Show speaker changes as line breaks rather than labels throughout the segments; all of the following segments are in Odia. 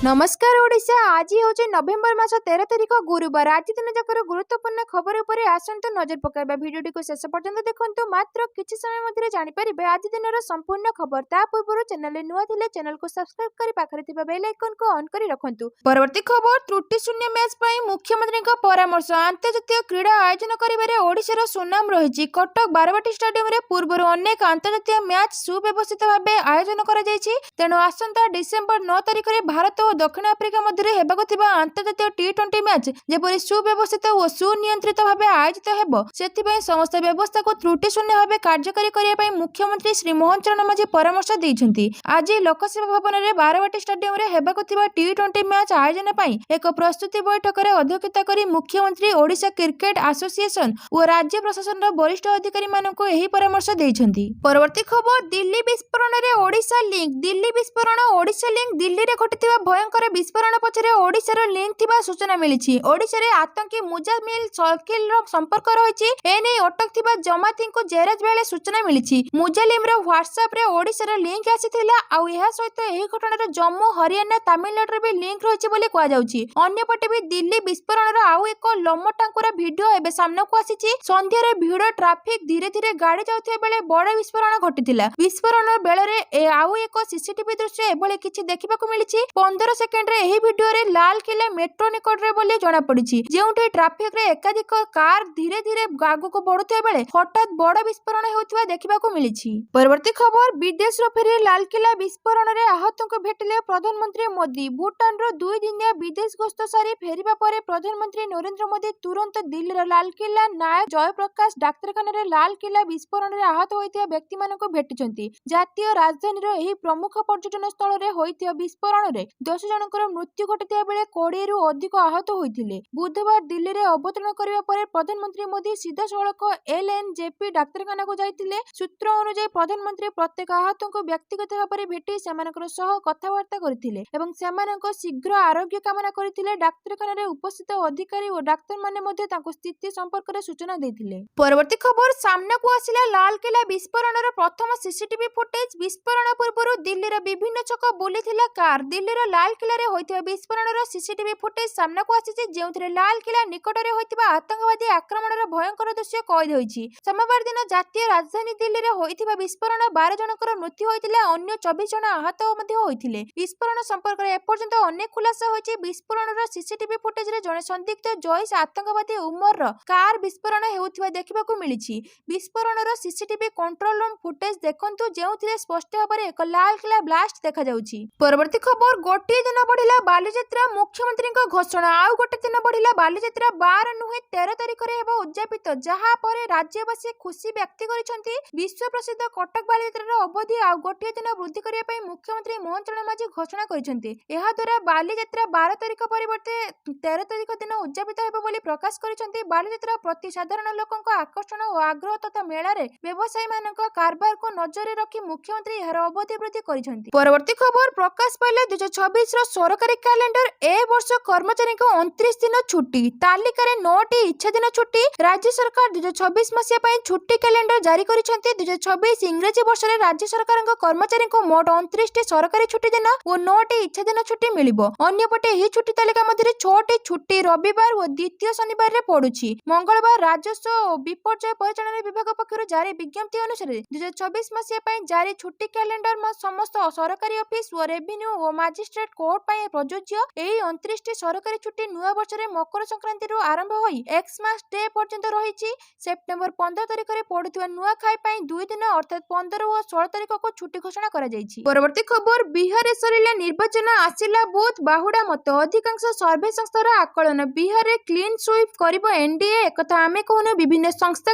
नमस्कार ओडिशा। आज हूँ नवेम्बर मास 13 तारिख गुरुवार। आज दिन जाकर गुरुत्वपूर्ण खबर उपर आसतु नजर पकाइबा। भिडियोटी को शेष पर्यंत देखंतु। मात्र किछि समय मध्य जानिपारे आज दिन संपूर्ण खबर। ता पूर्व चैनल नुआ थिले चैनल को सब्सक्राइब करी पाखरे थिबा बेल आइकन को ऑन करी रखंतु। परवर्ती खबर त्रुटि शून्य मैच पई मुख्यमंत्री को परामर्श। अंतर्जातीय क्रीड़ा आयोजन करिबारे ओडिशार सुनाम रहिछि। कटक बारवाटी स्टेडियम रे पूर्वरु अनेक अंतर्जातीय मैच सुव्यवस्थित भाबे आयोजन करा जायछि। तेणु आसंता डिसेंबर 9 तारिख रे भारत और दक्षिण आफ्रिका मध्य हेबाक थिबा अंतर्जातीय टी20 मैच जेपरि सुव्यवस्थित और सुनियंत्रित भाव आयोजित हेबो सेथिपई समस्त व्यवस्था को त्रुटि शून्य भाव कार्यकारी करिया पई मुख्यमंत्री श्री मोहन चरण माझी परामर्श दैछंती। आज लोकसेवा भवन रे बारवाटी स्टेडियम रे हेबाक थिबा टी20 मैच आयोजन पई एक प्रस्तुति बैठक रे अध्यक्षता करी मुख्यमंत्री ओडिशा क्रिकेट एसोसिएशन और राज्य प्रशासन रो वरिष्ठ अधिकारी माननको एही परामर्श दैछंती। परवर्ती खबर दिल्ली विस्फोरण रे ओडिशा लिंक। दिल्ली विस्फोरण ओडिशा लिंक। दिल्ली रे घटिथिबा भयंकर विस्फोरण पछरे ओडिशार लिंक थिबा सूचना मिलिछि। ओडिशारे आतंकी मुजामिल सर्किल रो संपर्क रहिछि। एने अटक थिबा जमाती को जेराज बेले सूचना मिलिछि। मुजालिम रो व्हाट्सएप रे ओडिशार लिंक आसीथिला। आ एहा सहित एही घटनार जम्मू हरियाणा तमिलनाडु रे भी लिंक रहिछि बोली कुआ जाउछि। अन्य पटे भी दिल्ली विस्फोरण रो आउ एक लम्बटांकुरा वीडियो एबे सामना को आसीछि। संध्या रे भीड़ ट्रैफिक धीरे धीरे गाड़ी जाउथिबा बेले बड़ विस्फोरण घटिथिला। विस्फोरण बेले रे आउ एक सीसीटीवी दृश्य एभले किछि देखिबाकू मिलिछि। 15 सेकेंड रे एही वीडियो रे लाल किला मेट्रो निकट रे बोली जणा पड़िछि। जेउठी ट्रैफिक रे एकाधिक कार धीरे धीरे आगु बढ़ुथिबा बेले हठात बड़ विस्फोरण हेउथिबा देखिबाकू मिलिछि। परवर्ती खबर विदेश रो फेरी लाल किला विस्फोरण रे आहतों को भेटिले प्रधानमंत्री मोदी। भूटान रो 2 दिनिया विदेश गस्त सारी फेरिबा परे प्रधानमंत्री नरेंद्र मोदी तुरंत दिल्ली रो लाल किला नायक जयप्रकाश डाक्तरखाना रे लाल किला विस्फोरण रे आहत होइतिया व्यक्ति मानको भेटिचंती। जातीय राजधानी रो एही प्रमुख पर्यटन स्थल रे होइतिया विस्फोरण रे 10 जनकर मृत्यु घटिथिबा बेले 20 रु अधिक आहत होइथिले। बुधवार दिल्ली रे अवतरण करिबा परे प्रधानमंत्री मोदी सीधा सड़क एलएनजेपी डाक्तरखाना को जाइथिले। सूत्र अनुसार प्रधानमंत्री प्रत्येक आहतों को व्यक्तिगत भाव में भेटी सेमानकर सह कथबार्ता करथिले एवं सेमानक शीघ्र आरोग्य कामना करथिले। डाक्तरखाना रे उपस्थित अधिकारी और डाक्तर माने मध्ये ताको स्थिति संपर्क रे सूचना दैथिले। परवर्ती खबर सामना को आसिला लाल किला विस्फोरण रो प्रथम सीसीटीवी फुटेज। विस्फोरण पूर्व दिल्ली रो विभिन्न छक बुलिथिला कार। दिल्ली रो लाल किला रे होइतिबा विस्फोरण रो सीसीटीवी फुटेज सामना को आसीछि। जेउथरे लाल किला निकट रे होइतिबा आतंकवादी आक्रमण रो भयंकर दृश्य कैद होइछि। सोमवार दिन जातीय राजधानी दिल्ली रे होइतिबा विस्फोरण 12 जनकर मृत्यु होइतिला। अन्य 24 जन आहत मध्ये होइतिले। विस्फोरण संपर्क रे एपर्यंत अनेक खुलासा होइछि। विस्फोरण रो सीसीटीवी फुटेज रे जने संदिग्ध जयश आतंकवादी उमर रो कार विस्फोरण हेउथिबा देखिबाकू मिलिछि। विस्फोरण रो सीसीटीवी कंट्रोल रूम फुटेज देखंतु जेउथिरे स्पष्ट भाबरे एक लाल किला ब्लास्ट देखा जाउछि। परवर्ती खबर गोटे दिन बढ़िला बालीजात्रा। मुख्यमंत्री घोषणा। आउ गोटे दिन बढ़िला बालीजात्रा 12 नुहे 13 तारिख रे हेबो उद्यापित। जहा परे राज्यवासी खुशी व्यक्त करिसंती। विश्व प्रसिद्ध कटक बालीजात्रा अवधि आउ गोटे दिन वृद्धि करिया पई मुख्यमंत्री मोहन चरण माझी घोषणा करिसंती। एहा द्वारा बालीजात्रा 12 तारिख परिवर्ते 13 तारिख दिन उद्यापित हेबो बोली प्रकाश करिसंती। बालीजात्रा प्रति साधारण लोकक आकर्षण और आग्रह तथा मेला रे व्यवसायी मानक कारबार को नजर रखी मुख्यमंत्री एहार अवधि वृद्धि करिसंती। परवर्ती खबर प्रकाश पाइले 2026 रो सरकारी कैलेंडर। ए वर्ष कर्मचारी को 29 दिन छुट्टी। तालिका रे 9टी इच्छा दिन छुट्टी। राज्य सरकार 2026 मसिया पई छुट्टी कैलेंडर जारी करिसंती। 2026 इंग्रेजी वर्ष रे राज्य सरकार कर्मचारी को मोट 29 टी सरकारी छुट्टी दिन और 9टी इच्छा दिन छुट्टी मिलिबो। अन्य पटे एही छुट्टी तालिका मध्ये 6टी छुट्टी रविवार और द्वितीय शनिवार रे पडुछि। मंगलवार राजस्व और विपर्यय परिचालन विभाग पक्षरु जारी विज्ञप्ति अनुसार 2026 मसिया पई जारी छुट्टी कैलेंडर समस्त सरकारी ऑफिस और रेवेन्यू और मजिस्ट्रेट कोर्ट पई प्रযোज्य। एही 29 टी सरकारी छुट्टी नुआ वर्ष रे मकर संक्रांति रु आरंभ होई एक्समास डे पर्यंत रहिछि। सेप्टेम्बर 15 तारिख रे पडुथिबा नुआ खाई पई 2 दिन अर्थात 15 और 16 तारिख को छुट्टी घोषणा करा जायछि। परवर्ती खबर बिहार रे सरिला निर्वाचन आसिला बुथ बाहुडा मत। अधिकांश सर्वे संस्थार आकलन बिहार रे क्लीन स्वीप करिबो एनडीए। एकथा आमे कहनु विभिन्न संस्था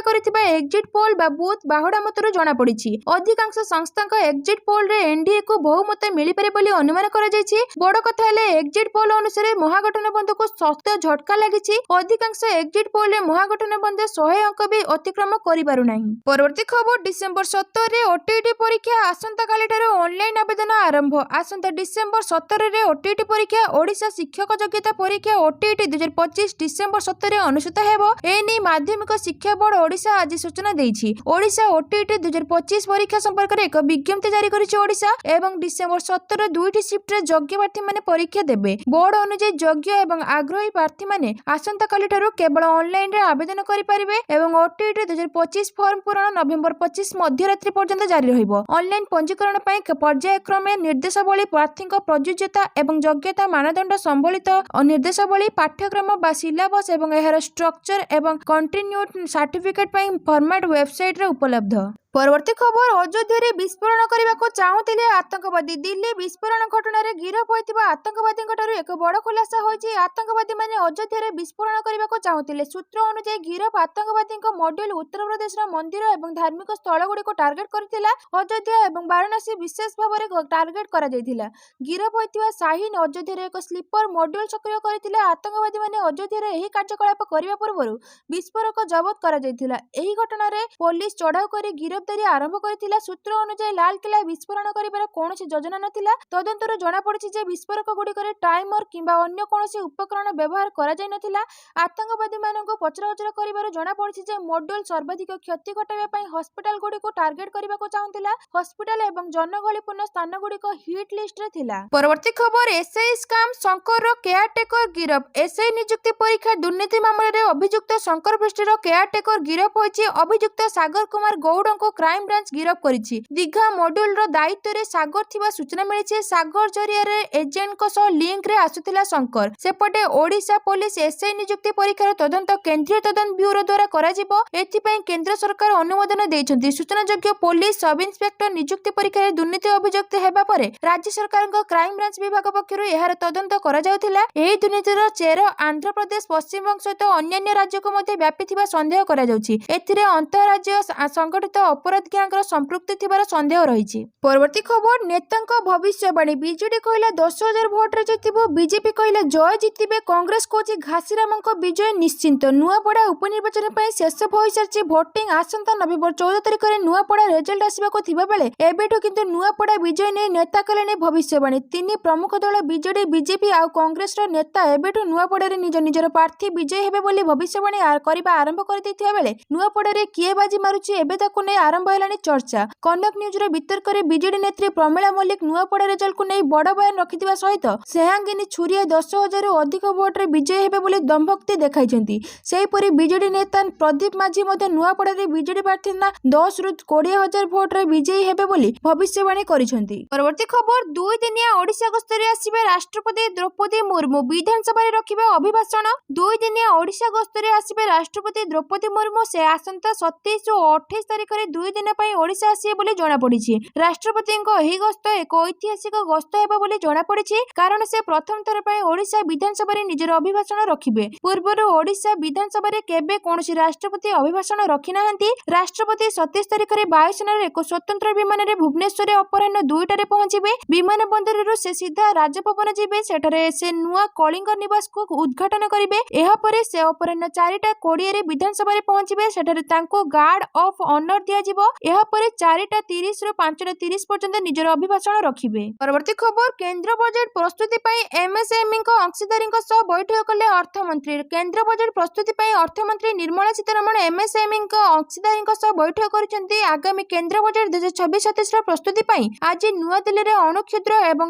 करिथिबा एग्जिट पोल बा बुथ बाहुडा मत रु जणा पडिछि। अधिकांश संस्थाक एग्जिट पोल रे एनडीए को बहुमत मिलि पारे बोली अनुमान करा जायछि। बड़ कथा हेले एग्जिट पोल अनुसार महागठबंधन को सख्त झटका लागिछि। अधिकांश एग्जिट पोल रे महागठबंधन 100 अंक भी अतिक्रम करि पारु नाही। परवर्ती खबर डिसेंबर 17 रे ओटीटी परीक्षा। आसंता काली ठारो ऑनलाइन आवेदन आरंभ। आसंता डिसेंबर 17 रे ओटीटी परीक्षा। ओडिशा शिक्षक योग्यता परीक्षा ओटीटी 2025 डिसेंबर 17 रे अनुष्ठित हेबो। एनी माध्यमिक शिक्षा बोर्ड ओडिशा आज सूचना देछि। ओडिशा ओटीटी 2025 परीक्षा संपर्क रे एक विज्ञप्ति जारी करिछि ओडिशा एवं डिसेंबर 17 दुईटी शिफ्ट रे योग्य ପ୍ରାର୍ଥୀମାନେ ପରୀକ୍ଷା ଦେବେ। ବୋର୍ଡ ଅନୁଯାୟୀ ଯୋଗ୍ୟ ଏବଂ ଆଗ୍ରହୀ ପ୍ରାର୍ଥୀମାନେ ଆସନ୍ତାକାଲିଠାରୁ କେବଳ ଅନଲାଇନରେ ଆବେଦନ କରିପାରିବେ ଏବଂ OTET 2025 ଫର୍ମ ପୂରଣ ନଭେମ୍ବର 25 ମଧ୍ୟରାତ୍ରି ପର୍ଯ୍ୟନ୍ତ ଜାରି ରହିବ। ଅନଲାଇନ ପଞ୍ଜୀକରଣ ପାଇଁ ପର୍ଯ୍ୟାୟକ୍ରମେ ନିର୍ଦ୍ଦେଶାବଳୀ, ପ୍ରାର୍ଥୀଙ୍କ ପ୍ରଯୁଜ୍ୟତା ଏବଂ ଯୋଗ୍ୟତା ମାନଦଣ୍ଡ ସମ୍ବଳିତ ନିର୍ଦ୍ଦେଶାବଳୀ, ପାଠ୍ୟକ୍ରମ ବା ସିଲାବସ୍ ଏବଂ ଏହାର ଷ୍ଟ୍ରକ୍ଚର ଏବଂ କଣ୍ଟିନ୍ୟୁଡ୍ ସାର୍ଟିଫିକେଟ୍ ପାଇଁ ଫର୍ମାଟ୍ ୱେବସାଇଟରେ ଉପଲବ୍ଧ। ପରବର୍ତ୍ତୀ ଖବର, ଅଯୋଧ୍ୟାରେ ବିସ୍ଫୋରଣ କରିବାକୁ ଚାହୁଁଥିଲେ ଆତଙ୍କବାଦୀ। ଦିଲ୍ଲୀ ବିସ୍ଫୋରଣ ଘଟଣାରେ ଗିରଫ ହୋଇଥିବା ଆତଙ୍କବାଦୀଙ୍କଠାରୁ ଏକ ବଡ଼ ଖୁଲାସା ହୋଇଛି। ଆତଙ୍କବାଦୀମାନେ ଅଯୋଧ୍ୟାରେ ବିସ୍ଫୋରଣ କରିବାକୁ ଚାହୁଁଥିଲେ। ସୂତ୍ର ଅନୁଯାୟୀ ଗିରଫ ଆତଙ୍କବାଦୀଙ୍କ ମଡ୍ୟୁଲ ଉତ୍ତରପ୍ରଦେଶର ମନ୍ଦିର ଏବଂ ଧାର୍ମିକ ସ୍ଥଳଗୁଡ଼ିକୁ ଟାର୍ଗେଟ କରିଥିଲା। ଅଯୋଧ୍ୟା ଏବଂ ବାରାଣସୀ ବିଶେଷ ଭାବରେ ଟାର୍ଗେଟ କରାଯାଇଥିଲା। ଗିରଫ ହୋଇଥିବା ଶାହିନ ଅଯୋଧ୍ୟାରେ ଏକ ସ୍ଲିପର ମଡ୍ୟୁଲ ସକ୍ରିୟ କରିଥିଲେ। ଆତଙ୍କବାଦୀମାନେ ଅଯୋଧ୍ୟାରେ ଏହି କାର୍ଯ୍ୟକଳାପ କରିବା ପୂର୍ବରୁ ବିସ୍ଫୋରକ ଜବତ କରାଯାଇଥିଲା। ଏହି ଘଟଣାରେ ପୋଲିସ ଚଢ଼ାଉ କରି ଗିରଫଦାରୀ ଆରମ୍ଭ କରିଥିଲା। ସୂତ୍ର ଅନୁଯାୟୀ ଲାଲକିଲ୍ଲା ବିସ୍ଫୋରଣ କରିବାର କୌଣସି ଯୋଜନା ନଥିଲା। ତଦନ୍ତରୁ ଜଣାପଡ଼ିଛି ଯେ ବିସ୍ଫୋରକଗୁଡ଼ିକରେ ଟାଇମର କିମ୍ବା ଅନ୍ୟ କୌଣସି ଉପକରଣ ବ୍ୟବହାର କରାଯାଇନଥିଲା। ଆତଙ୍କବାଦୀମାନଙ୍କୁ ପଚରାଉଚରା କରିବାରୁ ଜଣାପଡ଼ିଛି ଯେ ମଡ୍ୟୁଲ ସର୍ବାଧିକ କ୍ଷତି ଘଟାଇବା ପାଇଁ ହସ୍ପିଟାଲଗୁଡ଼ିକୁ ଟାର୍ଗେଟ କରିବାକୁ ଚାହୁଁଥିଲା। ହସ୍ପିଟାଲ ଏବଂ ଜନଗହଳିପୂର୍ଣ୍ଣ ସ୍ଥାନଗୁଡ଼ିକ ହିଟ୍ ଲିଷ୍ଟରେ ଥିଲା। ପରବର୍ତ୍ତୀ ଖବର, ଏସ୍ଆଇ ସ୍କାମ୍, ଶଙ୍କରର କେୟାରଟେକର ଗିରଫ। ଏସ୍ଆଇ ନିଯୁକ୍ତି ପରୀକ୍ଷା ଦୁର୍ନୀତି ମାମଲାରେ ଅଭିଯୁକ୍ତ ଶଙ୍କର ପୃଷ୍ଟିର କେୟାରଟେକର ଗିରଫ ହୋଇଛି। ଅଭିଯୁକ୍ତ ସାଗର କୁମାର ଗୌଡ଼ଙ୍କୁ କ୍ରାଇମବ୍ରାଞ୍ଚ ଗିରଫ କରିଛି। ଦୀଘା ମଡ୍ୟୁଲର ଦାୟିତ୍ୱରେ ସାଗର ଥିବା ସୂଚନା ମିଳିଛି। ସାଗର ଜରିଆରେ ଏଜେଣ୍ଟଙ୍କ ସହ ଲିଙ୍କରେ ଆସୁଥିଲା ଶଙ୍କର। ସେପଟେ ଓଡ଼ିଶା ପୋଲିସ ଏସ୍ଆଇ ନିଯୁକ୍ତି ପରୀକ୍ଷାର ତଦନ୍ତ କେନ୍ଦ୍ରୀୟ ତଦନ୍ତ ବ୍ୟୁରୋ ଦ୍ୱାରା କରାଯିବ। ଏଥିପାଇଁ କେନ୍ଦ୍ର ସରକାର ଅନୁମୋଦନ ଦେଇଛନ୍ତି। ସୂଚନାଯୋଗ୍ୟ, ପୋଲିସ ସବ୍ଇନ୍ସପେକ୍ଟର ନିଯୁକ୍ତି ପରୀକ୍ଷାରେ ଦୁର୍ନୀତି ଅଭିଯୋଗ ହେବା ପରେ ରାଜ୍ୟ ସରକାରଙ୍କ କ୍ରାଇମବ୍ରାଞ୍ଚ ବିଭାଗ ପକ୍ଷରୁ ଏହାର ତଦନ୍ତ କରାଯାଉଥିଲା। ଏହି ଦୁର୍ନୀତିର ଚେର ଆନ୍ଧ୍ରପ୍ରଦେଶ, ପଶ୍ଚିମବଙ୍ଗ ସହିତ ଅନ୍ୟାନ୍ୟ ରାଜ୍ୟକୁ ମଧ୍ୟ ବ୍ୟାପିଥିବା ସନ୍ଦେହ କରାଯାଉଛି। ଏଥିରେ ଅନ୍ତଃରାଜ୍ୟ ସଂଗଠିତ ଅପରାଧ ଗ୍ୟାଙ୍ଗର ସମ୍ପୃକ୍ତି ଥିବାର ସନ୍ଦେହ ରହିଛି। ପରବର୍ତ୍ତୀ ଖବର, ନେତାଙ୍କ ଭବିଷ୍ୟବାଣୀ। ବିଜେଡି କହିଲା 10,000 ଭୋଟରେ ଜିତିବ। ବିଜେପି କହିଲା ଜୟ ଜିତିବେ। କଂଗ୍ରେସ କହୁଛି ଘାସିରାମଙ୍କ ବିଜୟ ନିଶ୍ଚିତ। ନୂଆପଡ଼ା ଉପନିର୍ବାଚନ ପାଇଁ ଶେଷ ହୋଇସାରିଛି ଭୋଟିଂ। ଆସନ୍ତା ନଭେମ୍ବର 14 ତାରିଖରେ ନୂଆପଡ଼ା ରେଜଲ୍ଟ ଆସିବାକୁ ଥିବା ବେଳେ ଏବେଠୁ କିନ୍ତୁ ନୂଆପଡ଼ା ବିଜୟ ନେଇ ନେତା କଲେଣି ଭବିଷ୍ୟବାଣୀ। ତିନି ପ୍ରମୁଖ ଦଳ ବିଜେଡି, ବିଜେପି ଆଉ କଂଗ୍ରେସର ନେତା ଏବେଠୁ ନୂଆପଡ଼ାରେ ନିଜର ପ୍ରାର୍ଥୀ ବିଜୟୀ ହେବେ ବୋଲି ଭବିଷ୍ୟବାଣୀ କରିବା ଆରମ୍ଭ କରିଦେଇଥିବା ବେଳେ ନୂଆପଡ଼ାରେ କିଏ ବାଜି ମାରୁଛି ଏବେ ତାକୁ ନେଇ ଆରମ୍ଭ ହେଲାଣି ଚର୍ଚ୍ଚା। କନକ ନ୍ୟୁଜର ବିତର୍କରେ ବିଜେଡି ନେତ୍ରୀ ପ୍ରମିଳା ମଲ୍ଲିକ ନୂଆପଡ଼ା ରେଜଲ୍ଟକୁ ନେଇ ବଡ଼ ବୟାନ ରଖିଥିବା ସହିତ ସେହାଙ୍ଗିନୀ ଛୁରିଆ 10,000ରୁ ଅଧିକ ଭୋଟରେ ବିଜୟୀ ହେବେ ବୋଲି ଦମ୍ଭୋକ୍ତି ଦେଖାଇଛନ୍ତି। ସେହିପରି ବିଜେଡି ନେତା ପ୍ରଦୀପ ମାଝୀ ମଧ୍ୟ ନୂଆପଡ଼ାରେ ବିଜେଡି ପ୍ରାର୍ଥୀ 10,000ରୁ 20,000 ଭୋଟରେ ବିଜୟୀ ହେବେ ବୋଲି ଭବିଷ୍ୟବାଣୀ କରିଛନ୍ତି। ପରବର୍ତ୍ତୀ ଖବର, 2 ଦିନିଆ ଓଡ଼ିଶା ଗସ୍ତରେ ଆସିବେ ରାଷ୍ଟ୍ରପତି ଦ୍ରୌପଦୀ ମୁର୍ମୁ। ବିଧାନସଭାରେ ରଖିବେ ଅଭିଭାଷଣ। 2 ଦିନିଆ ଓଡ଼ିଶା ଗସ୍ତରେ ଆସିବେ ରାଷ୍ଟ୍ରପତି ଦ୍ରୌପଦୀ ମୁର୍ମୁ। ସେ ଆସନ୍ତା 27 ଓ 28 ତାରିଖରେ 2 ଦିନ ପାଇଁ ଓଡ଼ିଶା ଆସିବେ ବୋଲି ଜଣାପଡ଼ିଛି। ରାଷ୍ଟ୍ରପତିଙ୍କ ଏହି ଗସ୍ତ ଏକ ଐତିହାସିକ ଗସ୍ତ ହେବ ବୋଲି ଜଣାପଡ଼ିଛି, କାରଣ ସେ ପ୍ରଥମ ଥର ପାଇଁ ଓଡ଼ିଶା ବିଧାନସଭାରେ ନିଜର ଅଭିଭାଷଣ ରଖିବେ। ପୂର୍ବରୁ ଓଡ଼ିଶା ବିଧାନସଭାରେ କେବେ କୌଣସି ରାଷ୍ଟ୍ରପତି ଅଭିଭାଷଣ ରଖିନାହାନ୍ତି। ରାଷ୍ଟ୍ରପତି 27 ତାରିଖରେ ବାୟୁସେନାର ଏକ ସ୍ୱତନ୍ତ୍ର ବିମାନରେ ଭୁବନେଶ୍ୱରରେ ଅପରାହ୍ନ 2ଟାରେ ପହଞ୍ଚିବେ। ବିମାନ ବନ୍ଦରରୁ ସେ ସିଧା ରାଜଭବନ ଯିବେ। ସେଠାରେ ସେ ନୂଆ କଳିଙ୍ଗ ନିବାସକୁ ଉଦ୍ଘାଟନ କରିବେ। ଏହାପରେ ସେ ଅପରାହ୍ନ 4:20ରେ ବିଧାନସଭାରେ ପହଞ୍ଚିବେ। ସେଠାରେ ତାଙ୍କୁ ଗାର୍ଡ ଅଫ୍ ଅନର ଦିଆଯିବ। ଏହାପରେ 4:30ରୁ 5:30 ପର୍ଯ୍ୟନ୍ତ ନିଜର ଅଭିଭାଷଣ ରଖିବେ। ପରବର୍ତ୍ତୀ ଖବର, କେନ୍ଦ୍ର ବଜେଟ୍ ପ୍ରସ୍ତୁତି ପାଇଁ ଏମ୍ଏସ୍ଏମ୍ଇଙ୍କ ଅଂଶୀଦାରୀଙ୍କ ସହ ବୈଠକ କଲେ ଅର୍ଥମନ୍ତ୍ରୀ। କେନ୍ଦ୍ର ବଜେଟ୍ ପ୍ରସ୍ତୁତି ପାଇଁ ଅର୍ଥମନ୍ତ୍ରୀ ନିର୍ମଳା ସୀତାରମଣ ଏମ୍ଏସ୍ଏମ୍ଇଙ୍କ ଅଂଶୀଦାରୀଙ୍କ ସହ ବୈଠକ କରିଛନ୍ତି। ଆଗାମୀ କେନ୍ଦ୍ର ବଜେଟ୍ 2026-27ର ପ୍ରସ୍ତୁତି ପାଇଁ ଆଜି ନୂଆଦିଲ୍ଲୀରେ ଅଣୁ, କ୍ଷୁଦ୍ର ଏବଂ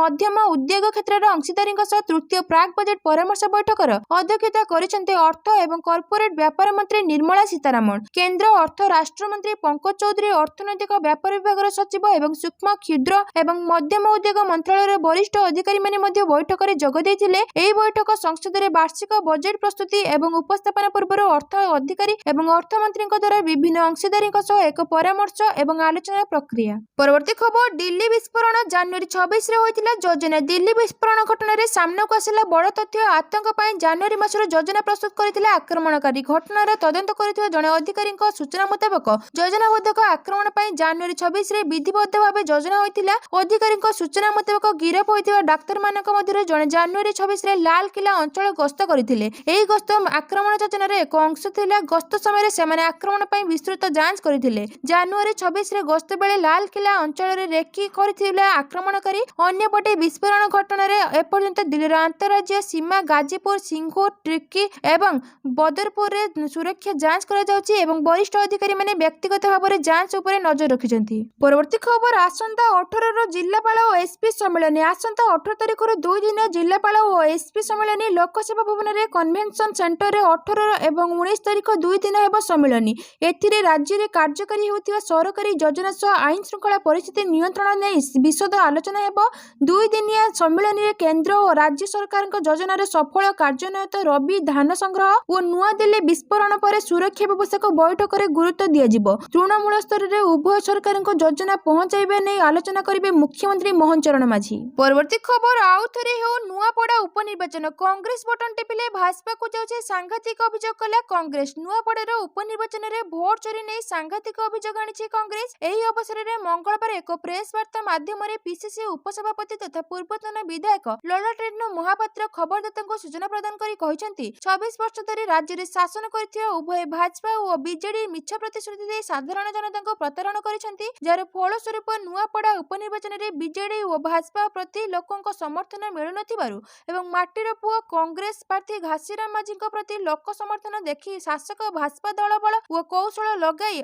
ମଧ୍ୟମ ଉଦ୍ୟୋଗ କ୍ଷେତ୍ରର ଅଂଶୀଦାରୀଙ୍କ ସହ ତୃତୀୟ ପ୍ରାକ୍ ବଜେଟ୍ ପରାମର୍ଶ ବୈଠକର ଅଧ୍ୟକ୍ଷତା କରିଛନ୍ତି ଅର୍ଥ ଏବଂ କର୍ପୋରେଟ ବ୍ୟାପାର ମନ୍ତ୍ରୀ ନିର୍ମଳା ସୀତାରମଣ। କେନ୍ଦ୍ର ଅର୍ଥ ରାଷ୍ଟ୍ରମନ୍ତ୍ରୀ ପଙ୍କଜ ଚୌଧୁରୀ, ଅର୍ଥନୈତିକ ବ୍ୟାପାର ବିଭାଗର ସଚିବ ଏବଂ ସୂକ୍ଷ୍ମ, କ୍ଷୁଦ୍ର ଏବଂ ମଧ୍ୟମ ଉଦ୍ୟୋଗ ମନ୍ତ୍ରଣାଳୟର ବରିଷ୍ଠ ଅଧିକାରୀମାନେ ମଧ୍ୟ ବୈଠକରେ ଯୋଗ ଦେଇଥିଲେ। ଏହି ବୈଠକ ସଂସଦରେ ବାର୍ଷିକ ବଜେଟ୍ ପ୍ରସ୍ତୁତି ଏବଂ ଉପସ୍ଥାପନା ପୂର୍ବରୁ ଅର୍ଥ ଅଧିକାରୀ ଏବଂ ଅର୍ଥମନ୍ତ୍ରୀଙ୍କ ଦ୍ୱାରା ବିଭିନ୍ନ ଅଂଶୀଦାରୀଙ୍କ ସହ ଏକ ପରାମର୍ଶ ଏବଂ ଆଲୋଚନା ପ୍ରକ୍ରିୟା। ପରବର୍ତ୍ତୀ ଖବର, ଦିଲ୍ଲୀ ବିସ୍ଫୋରଣ ଜାନୁଆରୀ 26ରେ ହୋଇଥିଲା ଯୋଜନା। ଦିଲ୍ଲୀ ବିସ୍ଫୋରଣ ଘଟଣାରେ ସାମ୍ନାକୁ ଆସିଲା ବଡ଼ ତଥ୍ୟ। ଆତଙ୍କ ପାଇଁ ଜାନୁଆରୀ ମାସରୁ ଯୋଜନା ପ୍ରସ୍ତୁତ କରିଥିଲେ ଆକ୍ରମଣକାରୀ। ଘଟଣାର ତଦନ୍ତ କରୁଥିବା ଜଣେ ଅଧିକାରୀଙ୍କ ସୂଚନା ମୁତାବକ ଯୋଜନାବଦ୍ଧ ଆକ୍ରମଣ ପାଇଁ ଜାନୁଆରୀ 26ରେ ବିଧିବଦ୍ଧ ଭାବେ ଯୋଜନା ହୋଇଥିଲା। ଅଧିକାରୀଙ୍କ ସୂଚନା ମୁତାବକ ଗିରଫ ହୋଇଥିବା ଡାକ୍ତରମାନଙ୍କ ମଧ୍ୟରୁ ଜଣେ ଜାନୁଆରୀ 26ରେ ଲାଲକିଲ୍ଲା ଅଞ୍ଚଳ ଗସ୍ତ କରିଥିଲେ। ଏହି ଗସ୍ତ ଆକ୍ରମଣ ଯୋଜନାର ଏକ ଅଂଶ ଥିଲା। ଗସ୍ତ ସମୟରେ ସେମାନେ ଆକ୍ରମଣ ପାଇଁ ବିସ୍ତୃତ ଯାଞ୍ଚ କରିଥିଲେ। ଜାନୁଆରୀ 26ରେ ଗସ୍ତ ବେଳେ ଲାଲକିଲ୍ଲା ଅଞ୍ଚଳରେ ରେକି କରିଥିଲେ ଆକ୍ରମଣକାରୀ। ଅନ୍ୟପଟେ ବିସ୍ଫୋରଣ ଘଟଣାରେ ଏପର୍ଯ୍ୟନ୍ତ ଦିଲ୍ଲୀର ଆନ୍ତଃରାଜ୍ୟ ସୀମା ଗାଜିପୁର, ସିଂଘୁର, ଟ୍ରିକି ଏବଂ ବଦରପୁରରେ ସୁରକ୍ଷା ଯାଞ୍ଚ କରାଯାଉଛି ଏବଂ ବରିଷ୍ଠ ଅଧିକାରୀମାନେ ବ୍ୟକ୍ତିଗତ ବ୍ୟକ୍ତିଗତ ଭାବରେ ଯାଞ୍ଚ ଉପରେ ନଜର ରଖିଛନ୍ତି। ପରବର୍ତ୍ତୀ ଖବର ଆସନ୍ତା 18 ଜିଲ୍ଲାପାଳ ଓ ଏସ୍ପି ସମ୍ମିଳନୀ। ଆସନ୍ତା 18 ତାରିଖରୁ 2 ଦିନିଆ ଜିଲ୍ଲାପାଳ ଓ ଏସ୍ପି ସମ୍ମିଳନୀ ଲୋକସେବା ଭବନରେ କନଭେନସନ ସେଣ୍ଟରରେ 18 ଏବଂ 19 ତାରିଖ 2 ଦିନ ହେବ ସମ୍ମିଳନୀ। ଏଥିରେ ରାଜ୍ୟରେ କାର୍ଯ୍ୟକାରୀ ହେଉଥିବା ସରକାରୀ ଯୋଜନା ସହ ଆଇନ ଶୃଙ୍ଖଳା ପରିସ୍ଥିତି ନିୟନ୍ତ୍ରଣ ନେଇ ବିଶଦ ଆଲୋଚନା ହେବ। 2 ଦିନିଆ ସମ୍ମିଳନୀରେ କେନ୍ଦ୍ର ଓ ରାଜ୍ୟ ସରକାରଙ୍କ ଯୋଜନାର ସଫଳ କାର୍ଯ୍ୟାନ୍ୱୟନ, ରବି ଧାନ ସଂଗ୍ରହ ଓ ନୂଆଦିଲ୍ଲୀ ବିସ୍ଫୋରଣ ପରେ ସୁରକ୍ଷା ବ୍ୟବସ୍ଥାକୁ ବୈଠକରେ ଗୁରୁତ୍ୱ ଦିଆଯିବ। ତୃଣମୂଳ ସ୍ତରରେ ଉଭୟ ସରକାରଙ୍କ ଯୋଜନା ପହଞ୍ଚାଇବା ନେଇ ଆଲୋଚନା କରିବେ ମୁଖ୍ୟମନ୍ତ୍ରୀ ମୋହନ ଚରଣ ମାଝୀ। ପରବର୍ତ୍ତୀ ଖବର ଆଉଥରେ ହେଉ ନୂଆପଡ଼ା ଉପନିର୍ବାଚନ। କଂଗ୍ରେସ ବଟନ ଟିପିଲେ ଭାଜପାକୁ ଯାଉଛି ସାଂଘାତିକ ଅଭିଯୋଗ କଲା କଂଗ୍ରେସ। ନୂଆପଡ଼ାର ଉପନିର୍ବାଚନରେ ଭୋଟ ଚୋରି ନେଇ ସାଂଘାତିକ ଅଭିଯୋଗ ଆଣିଛି କଂଗ୍ରେସ। ଏହି ଅବସରରେ ମଙ୍ଗଳବାର ଏକ ପ୍ରେସ ବାର୍ତ୍ତା ମାଧ୍ୟମରେ ପିସିସି ଉପସଭାପତି ତଥା ପୂର୍ବତନ ବିଧାୟକ ଲଲାଟେନ୍ଦୁ ମହାପାତ୍ର ଖବରଦାତାଙ୍କୁ ସୂଚନା ପ୍ରଦାନ କରି କହିଛନ୍ତି, 26 ବର୍ଷ ଧରି ରାଜ୍ୟରେ ଶାସନ କରିଥିବା ଉଭୟ ଭାଜପା ଓ ବିଜେଡି ମିଛ ପ୍ରତିଶ୍ରୁତି ଦେଇ ସାଧାରଣ ଜନତାଙ୍କୁ ପ୍ରତାରଣା କରିଛନ୍ତି, ଯାହାର ଫଳସ୍ୱରୂପ ନୂଆପଡ଼ା ଉପନିର୍ବାଚନରେ ବିଜେଡି ଓ ଭାଜପା ପ୍ରତି ଲୋକଙ୍କ ସମର୍ଥନ ମିଳୁନଥିବାରୁ ଏବଂ ମାଟିର ପୁଅ କଂଗ୍ରେସ ପ୍ରାର୍ଥୀ ଘାସିରାମ ମାଝୀଙ୍କ ପ୍ରତି ଲୋକ ସମର୍ଥନ ଦେଖି ଶାସକ ଭାଜପା ଦଳବଳ ଓ କୌଶଳ ଲଗାଇ